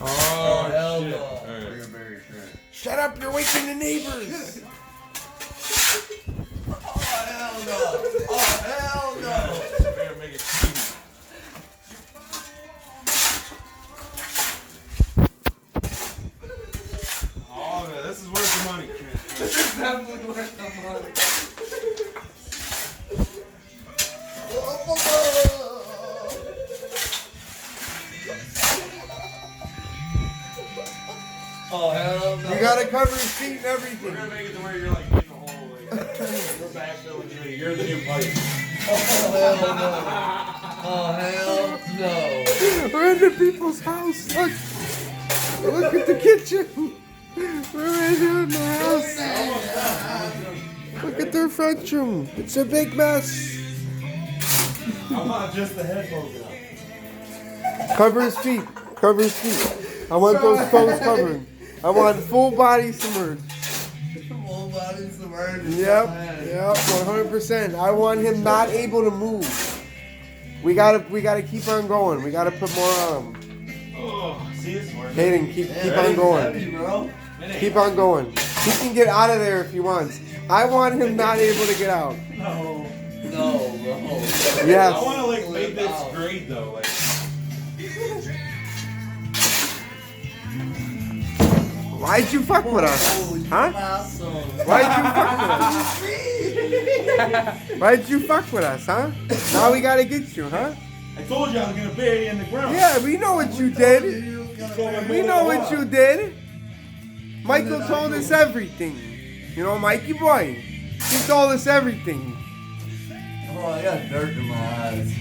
Oh, hell shit. no. Right. Shut up, you're waking the neighbors. Oh, hell no. Oh, hell no. Better make it cheap. Oh, man, this is worth the money. This is definitely worth the money. Oh, hell no. You gotta cover his feet and We're everything. gonna make it to where you're like in the hole. Like, we're backfilling. You're the new pipe. Oh, hell no. Oh, hell no. We're in the people's house. Look. Look at the kitchen. We're right here in the house. Look at their front room. It's a big mess. I want just the head poking out. Cover his feet. Cover his feet. I want those toes covered. I want full body submerged. Full body submerged. Yep, 100%. I want him not able to move. We gotta keep on going. We gotta put more on him. Oh, see, it's working. Hayden, keep on going. Heavy, bro. Keep on going. He can get out of there if he wants. I want him not able to get out. No. No, bro. Yes. I want to like make this great though. Like, Why'd you fuck with us? Huh? Asshole. Why'd you fuck with us? Why'd you fuck with us, huh? Now we gotta get you, huh? I told you I was gonna bury you in the ground. Yeah, we know what you did. We know what you did. Michael told us everything. You know, Mikey boy. He told us everything. Oh, I got dirt in my eyes.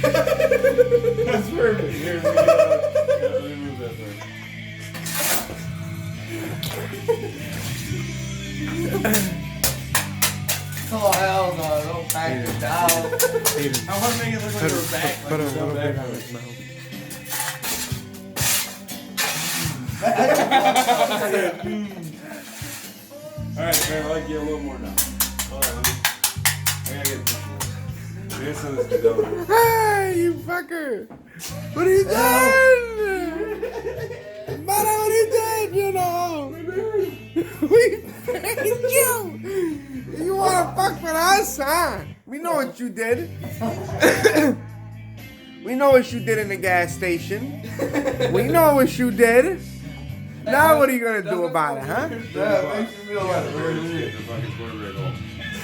That's perfect. Here, let me gotta remove that part. Oh, hell no. Don't back it down. I want to make it look like we're back. Put a Like little we're bit back on on his it. mouth. Alright, man, I'll get a little more now. Hold on, let me. I gotta get this one. Maybe some of this is over. Hey, you fucker! What are you doing? What are you doing, you know? We paid you! You wanna fuck with us, huh? We know what you did. We know what you did in the gas station. We know what you did. Now what are you gonna do about it, huh? Yeah, it makes me feel like Where we're is it? The fucking quarterback hole.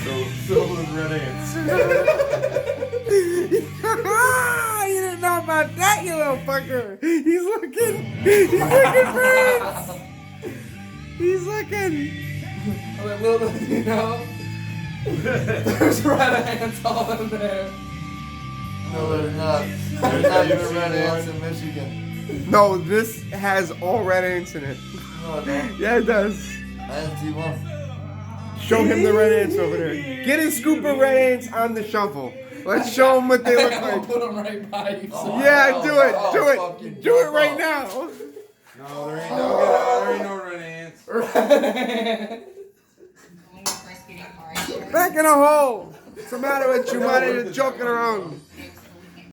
So, filled with red ants. You didn't know about that, you little fucker. He's looking friends. He's looking. a little, you know. There's red ants all in there. No, there's not. There's not even red ants in Michigan. No, this has all red ants in it. No, it don't. Yeah, it does. I didn't see one. Show him the red ants over there. Get a scoop of red ants on the shovel. Let's show him what they look I'll like. put them right by you. Yeah, do it. Do it right now. No, there ain't no red ants. Back in a hole. What's the matter with you? Why are you joking around?